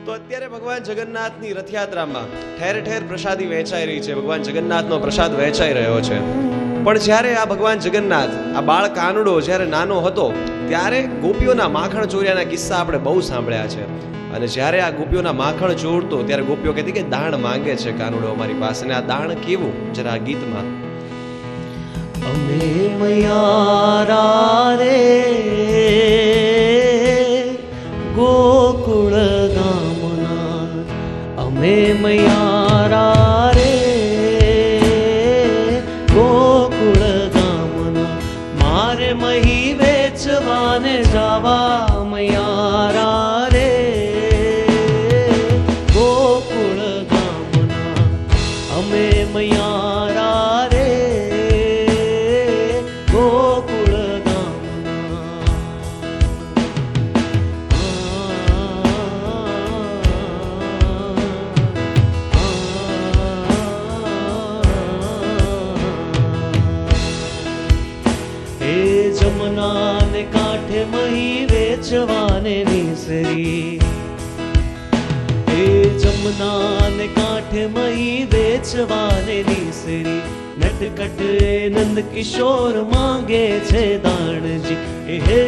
તો અત્યારે ભગવાન જગન્નાથની રથયાત્રામાં ઠેર ઠેર પ્રસાદી વહેંચાઈ રહી છે. ભગવાન જગન્નાથનો પ્રસાદ વહેંચાઈ રહ્યો છે. પણ જ્યારે આ ભગવાન જગન્નાથ, આ બાળ કાનુડો જ્યારે નાનો હતો ત્યારે ગોપીઓના માખણ ચોર્યાના કિસ્સા આપણે બહુ સાંભળ્યા છે. અને જ્યારે આ ગોપીઓના માખણ ચોરતો ત્યારે ગોપીઓ કહેતી કે દાણ માંગે છે કાનુડો અમારી પાસે. અને આ દાણ કેવું જરા આ ગીતમાં અમે મયારા રે ગોકુળ ગામના, અમે મયારા રે ગોકુળ ગામના, મારે મહી વેચવાને જાવા મયારા રે ગોકુળ ગામના, અમે મયારા રે ગોકુળ જમનાને કાંઠે મહી વેચવાને નિસરી, હે જમનાને કાંઠે મહી વેચવાને નિસરી, નટકટ નંદ કિશોર માંગે છે દાણજી. હે